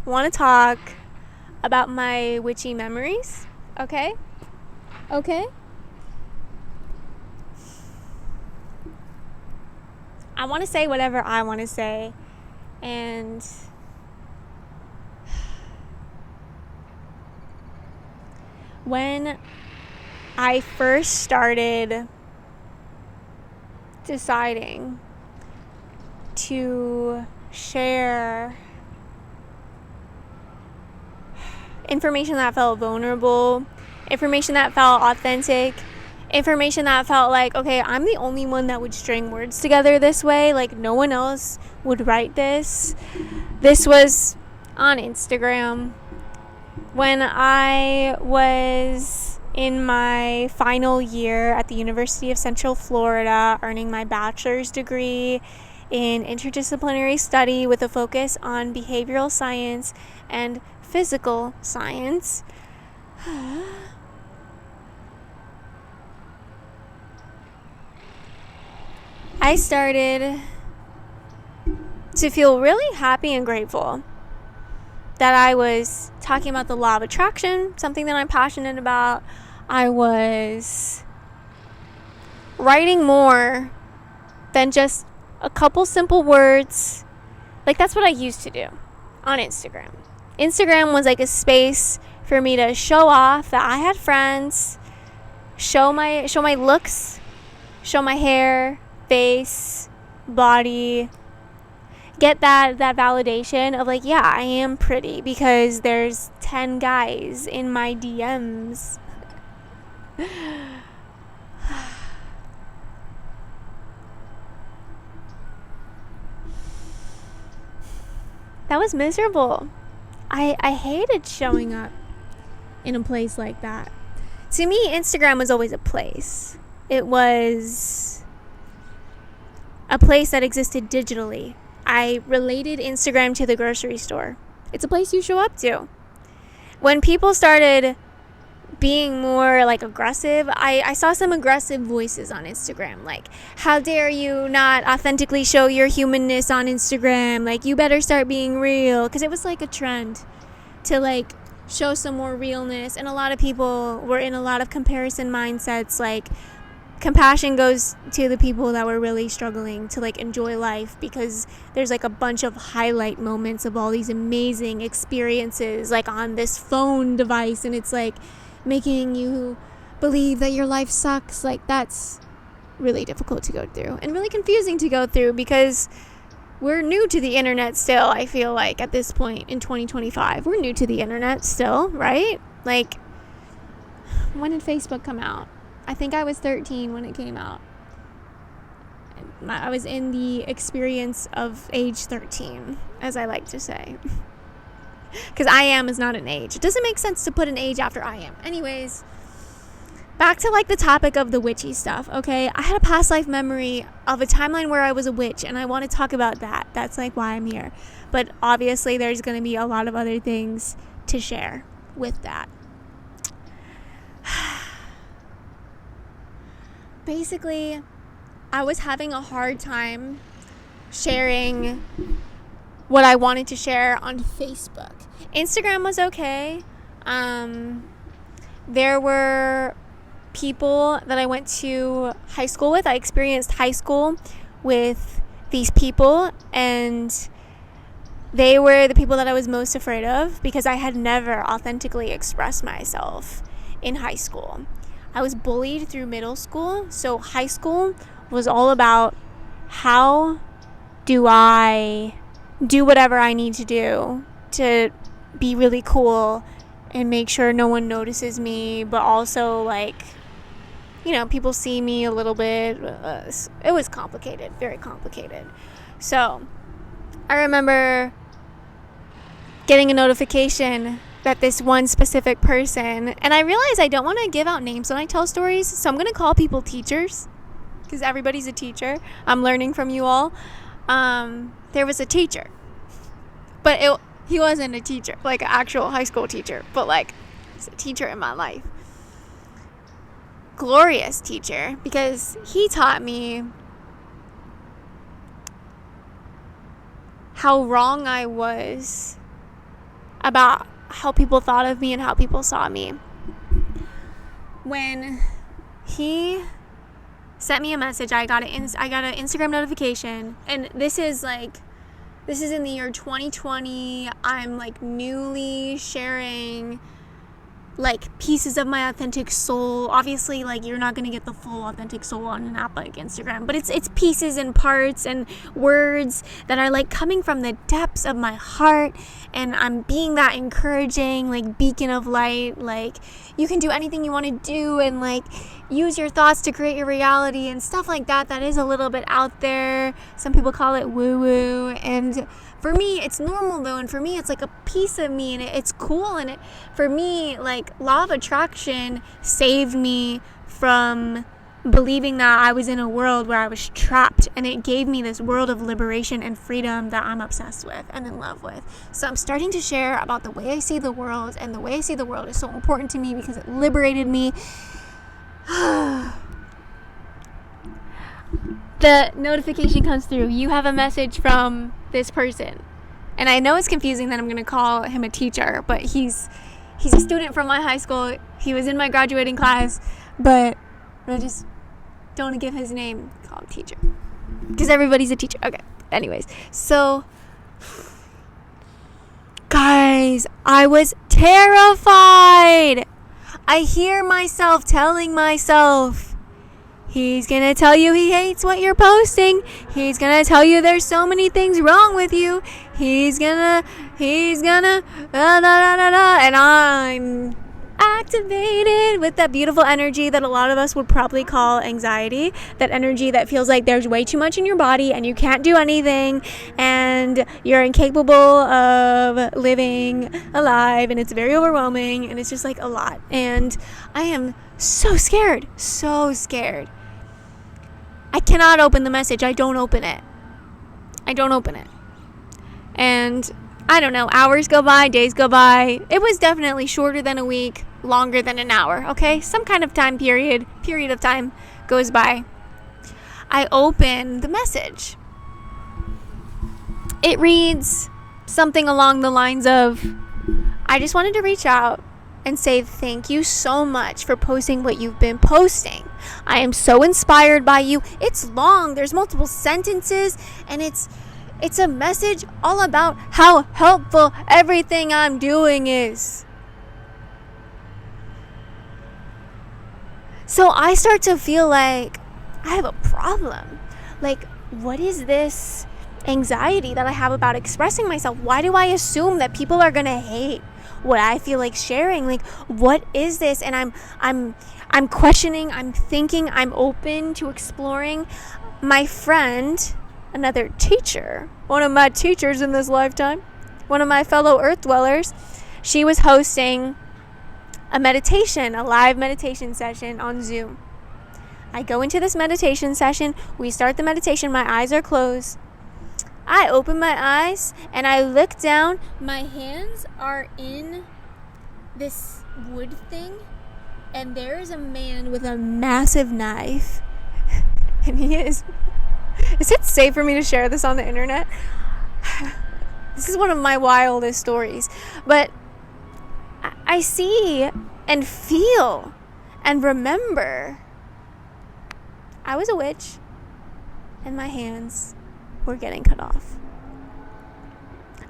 want to talk about my witchy memories. Okay? Okay? I want to say whatever I want to say. And when I first started deciding to share information that felt vulnerable, information that felt authentic, information that felt like, okay, I'm the only one that would string words together this way. Like, no one else would write this. This was on Instagram. When I was in my final year at the University of Central Florida, earning my bachelor's degree in interdisciplinary study with a focus on behavioral science and physical science. I started to feel really happy and grateful that I was talking about the law of attraction, something that I'm passionate about. I was writing more than just a couple simple words. Like, that's what I used to do on Instagram. Instagram was like a space for me to show off that I had friends, show my looks, show my hair, face, body, get that validation of like, yeah, I am pretty because there's 10 guys in my DMs. That was miserable. I hated showing up in a place like that. To me, Instagram was always a place. It was a place that existed digitally. I related Instagram to the grocery store. It's a place you show up to. When people started being more like aggressive, I saw some aggressive voices on Instagram, like, how dare you not authentically show your humanness on Instagram, like, you better start being real, because it was like a trend to like show some more realness, and a lot of people were in a lot of comparison mindsets. Like, compassion goes to the people that were really struggling to like enjoy life, because there's like a bunch of highlight moments of all these amazing experiences like on this phone device, and it's like making you believe that your life sucks. Like, that's really difficult to go through and really confusing to go through, because we're new to the internet still. I feel like at this point in 2025 we're new to the internet still, right? Like, when did Facebook come out? I think I was 13 when it came out. I was in the experience of age 13, as I like to say. Because I am is not an age. It doesn't make sense to put an age after I am. Anyways, back to like the topic of the witchy stuff, okay? I had a past life memory of a timeline where I was a witch, and I want to talk about that. That's like why I'm here. But obviously there's going to be a lot of other things to share with that. Basically, I was having a hard time sharing what I wanted to share on Facebook. Instagram was okay. There were people that I went to high school with. I experienced high school with these people, and they were the people that I was most afraid of, because I had never authentically expressed myself in high school. I was bullied through middle school, so high school was all about how do I do whatever I need to do to be really cool and make sure no one notices me, but also, like, you know, people see me a little bit. It was complicated, very complicated. So I remember getting a notification that this one specific person, and I realized I don't want to give out names when I tell stories, so I'm going to call people teachers, because everybody's a teacher. I'm learning from you all. There was a teacher, but he wasn't a teacher, like an actual high school teacher, but like, he's a teacher in my life. Glorious teacher, because he taught me how wrong I was about how people thought of me and how people saw me. When he sent me a message, I got an Instagram notification, and this is in the year 2020. I'm like newly sharing like pieces of my authentic soul. Obviously, like, you're not gonna get the full authentic soul on an app like Instagram, but it's pieces and parts and words that are like coming from the depths of my heart, and I'm being that encouraging like beacon of light. Like, you can do anything you want to do, and like use your thoughts to create your reality and stuff like that. That is a little bit out there. Some people call it woo-woo, and for me, it's normal though, and for me, it's like a piece of me, and it's cool, and for me, like, law of attraction saved me from believing that I was in a world where I was trapped, and it gave me this world of liberation and freedom that I'm obsessed with and in love with. So I'm starting to share about the way I see the world, and the way I see the world is so important to me because it liberated me. The notification comes through. You have a message from this person. And I know it's confusing that I'm going to call him a teacher, but he's a student from my high school. He was in my graduating class, but I just don't want to give his name. Call him teacher. Because everybody's a teacher. Okay. Anyways. So, guys, I was terrified. I hear myself telling myself, he's gonna tell you he hates what you're posting. He's gonna tell you there's so many things wrong with you. He's gonna, and I'm activated with that beautiful energy that a lot of us would probably call anxiety. That energy that feels like there's way too much in your body and you can't do anything and you're incapable of living alive, and it's very overwhelming, and it's just like a lot. And I am so scared. I cannot open the message. I don't open it. And I don't know, hours go by, days go by. It was definitely shorter than a week, longer than an hour, okay? Some kind of time period of time goes by. I open the message. It reads something along the lines of, I just wanted to reach out and say thank you so much for posting what you've been posting. I am so inspired by you. It's long, there's multiple sentences, and it's a message all about how helpful everything I'm doing is. So I start to feel like I have a problem. Like, what is this anxiety that I have about expressing myself? Why do I assume that people are gonna hate what I feel like sharing? Like, what is this? And I'm questioning, I'm thinking, I'm open to exploring. My friend, another teacher, one of my teachers in this lifetime, one of my fellow earth dwellers, she was hosting a live meditation session on Zoom. I go into this meditation session, we start the meditation, my eyes are closed. I open my eyes and I look down. My hands are in this wood thing, and there is a man with a massive knife. And he is it safe for me to share this on the internet? This is one of my wildest stories. But I see and feel and remember I was a witch and my hands were getting cut off.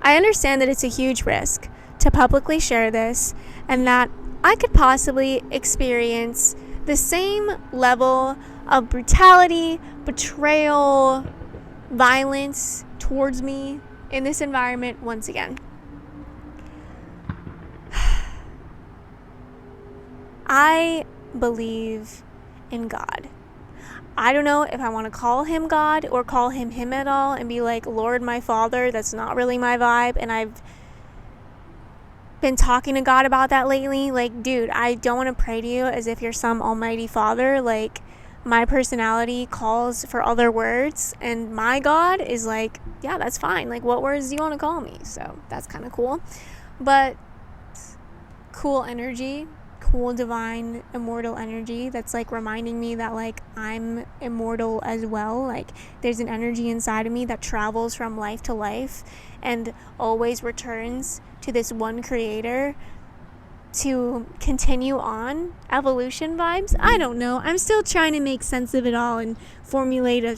I understand that it's a huge risk to publicly share this, and that I could possibly experience the same level of brutality, betrayal, violence towards me in this environment once again. I believe in God. I don't know if I want to call him God or call him at all and be like, Lord, my Father. That's not really my vibe, and I've been talking to God about that lately. Like, dude, I don't want to pray to you as if you're some almighty father. Like, my personality calls for other words, and my God is like, yeah, that's fine. Like, what words do you want to call me? So that's kind of cool. But cool energy, cool, divine, immortal energy that's like reminding me that like I'm immortal as well. Like there's an energy inside of me that travels from life to life and always returns to this one creator to continue on. Evolution vibes. I don't know. I'm still trying to make sense of it all and formulate a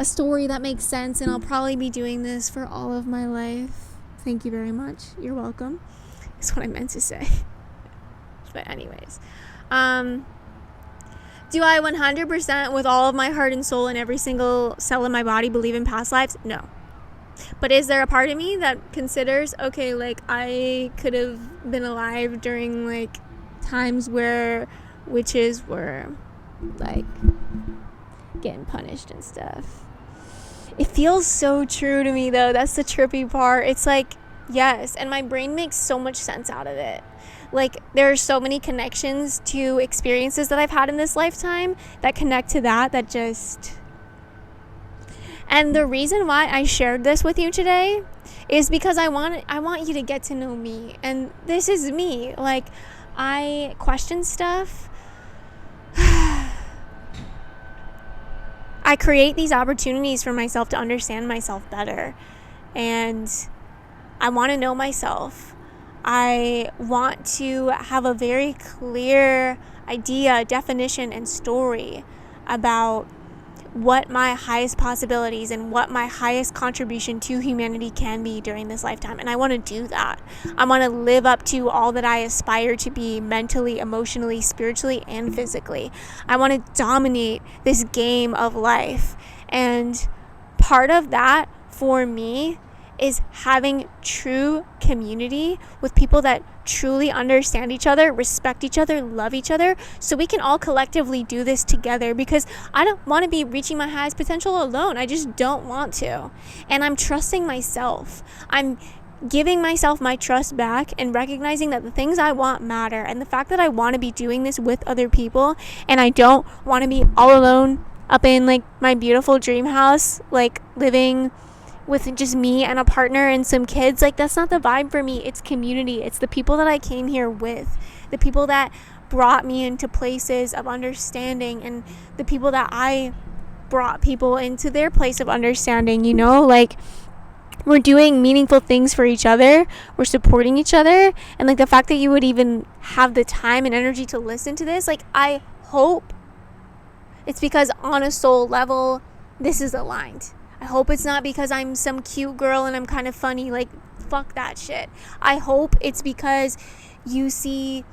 story that makes sense, and I'll probably be doing this for all of my life. Thank you very much. You're welcome. That's what I meant to say. But anyways, do I 100% with all of my heart and soul and every single cell in my body believe in past lives? No. But is there a part of me that considers, okay, like I could have been alive during like times where witches were like getting punished and stuff? It feels so true to me though. That's the trippy part. It's like, yes, and my brain makes so much sense out of it. Like there are so many connections to experiences that I've had in this lifetime that connect to that just... And the reason why I shared this with you today is because I want you to get to know me. And this is me. Like, I question stuff. I create these opportunities for myself to understand myself better. And I want to know myself. I want to have a very clear idea, definition, and story about what my highest possibilities and what my highest contribution to humanity can be during this lifetime. And I want to do that. I want to live up to all that I aspire to be mentally, emotionally, spiritually, and physically. I want to dominate this game of life. And part of that for me is having true community with people that truly understand each other, respect each other, love each other, so we can all collectively do this together, because I don't want to be reaching my highest potential alone. I just don't want to. And I'm trusting myself. I'm giving myself my trust back and recognizing that the things I want matter, and the fact that I want to be doing this with other people and I don't want to be all alone up in like my beautiful dream house, like living with just me and a partner and some kids. Like that's not the vibe for me. It's community. It's the people that I came here with, the people that brought me into places of understanding, and the people that I brought people into their place of understanding, you know, like we're doing meaningful things for each other, we're supporting each other. And like the fact that you would even have the time and energy to listen to this, like I hope it's because on a soul level this is aligned. I hope it's not because I'm some cute girl and I'm kind of funny. Like, fuck that shit. I hope it's because you see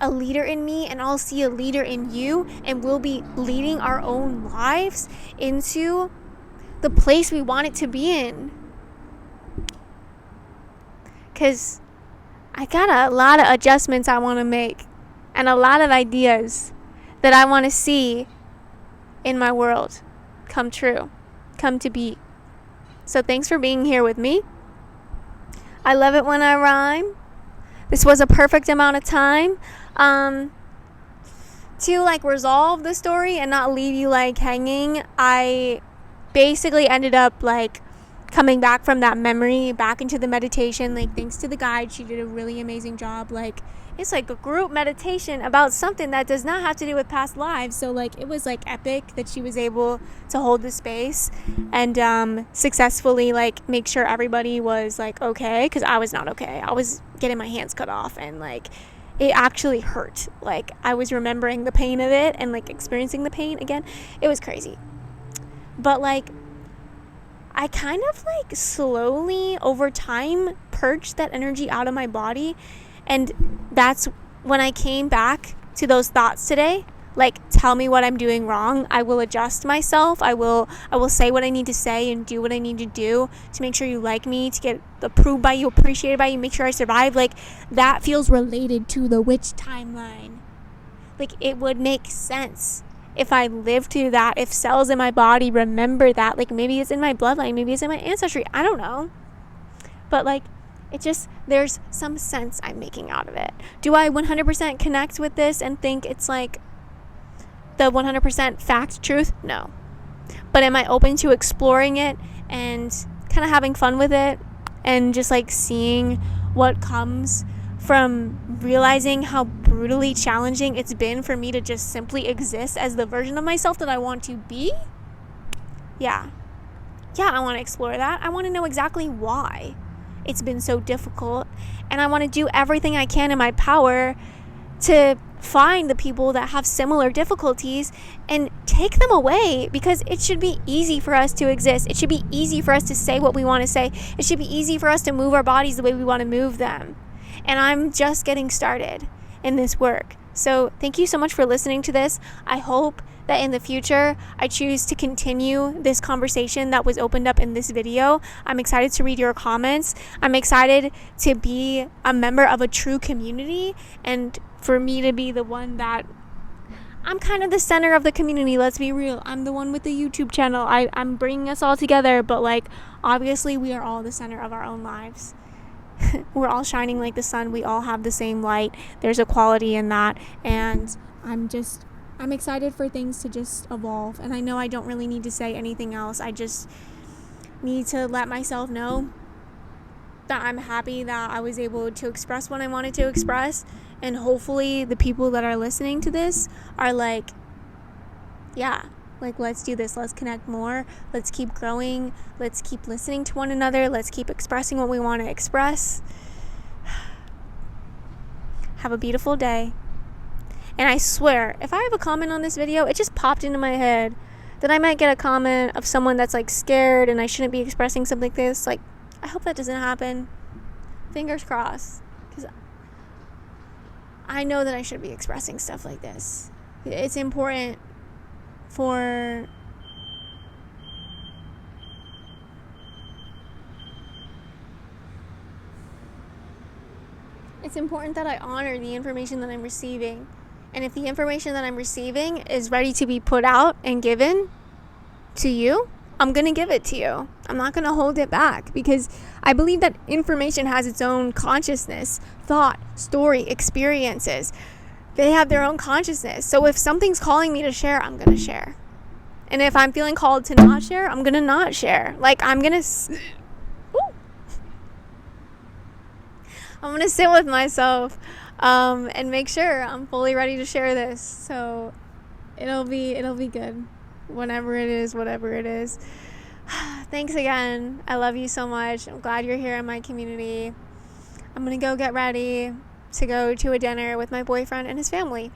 a leader in me and I'll see a leader in you, and we'll be leading our own lives into the place we want it to be in. Because I got a lot of adjustments I want to make and a lot of ideas that I want to see in my world come true, come to be. So thanks for being here with me. I love it when I rhyme. This was a perfect amount of time to like resolve the story and not leave you like hanging. I basically ended up like coming back from that memory back into the meditation, like thanks to the guide. She did a really amazing job. Like it's like a group meditation about something that does not have to do with past lives. So like it was like epic that she was able to hold the space and successfully like make sure everybody was like okay, because I was not okay. I was getting my hands cut off and like it actually hurt. Like I was remembering the pain of it and like experiencing the pain again. It was crazy. But like I kind of like slowly over time purged that energy out of my body. And that's when I came back to those thoughts today. Like, tell me what I'm doing wrong. I will adjust myself. I will say what I need to say and do what I need to do to make sure you like me, to get approved by you, appreciated by you, make sure I survive. Like, that feels related to the witch timeline. Like, it would make sense if I lived through that, if cells in my body remember that. Like, maybe it's in my bloodline, maybe it's in my ancestry. I don't know. But, like, it just, there's some sense I'm making out of it. Do I 100% connect with this and think it's like the 100% fact truth? No. But am I open to exploring it and kind of having fun with it and just like seeing what comes from realizing how brutally challenging it's been for me to just simply exist as the version of myself that I want to be. Yeah, I want to explore that. I want to know exactly why it's been so difficult, and I want to do everything I can in my power to find the people that have similar difficulties and take them away, because it should be easy for us to exist. It should be easy for us to say what we want to say. It should be easy for us to move our bodies the way we want to move them. And I'm just getting started in this work. So thank you so much for listening to this. I hope that in the future I choose to continue this conversation that was opened up in this video. I'm excited to read your comments. I'm excited to be a member of a true community, and for me to be the one that I'm kind of the center of the community. Let's be real. I'm the one with the YouTube channel. I'm bringing us all together, but like, obviously we are all the center of our own lives. We're all shining like the sun. We all have the same light. There's a quality in that, and I'm excited for things to just evolve. And I know I don't really need to say anything else. I just need to let myself know that I'm happy that I was able to express what I wanted to express. And hopefully the people that are listening to this are like, yeah, like, let's do this. Let's connect more. Let's keep growing. Let's keep listening to one another. Let's keep expressing what we want to express. Have a beautiful day. And I swear, if I have a comment on this video, it just popped into my head that I might get a comment of someone that's like scared and I shouldn't be expressing something like this. Like, I hope that doesn't happen. Fingers crossed. Because I know that I should be expressing stuff like this. It's important for that I honor the information that I'm receiving. And if the information that I'm receiving is ready to be put out and given to you, I'm going to give it to you. I'm not going to hold it back, because I believe that information has its own consciousness, thought, story, experiences. They have their own consciousness. So if something's calling me to share, I'm going to share. And if I'm feeling called to not share, I'm going to not share. Like, I'm going to sit with myself and make sure I'm fully ready to share this. So it'll be good. Whatever it is. Thanks again. I love you so much. I'm glad you're here in my community. I'm going to go get ready to go to a dinner with my boyfriend and his family.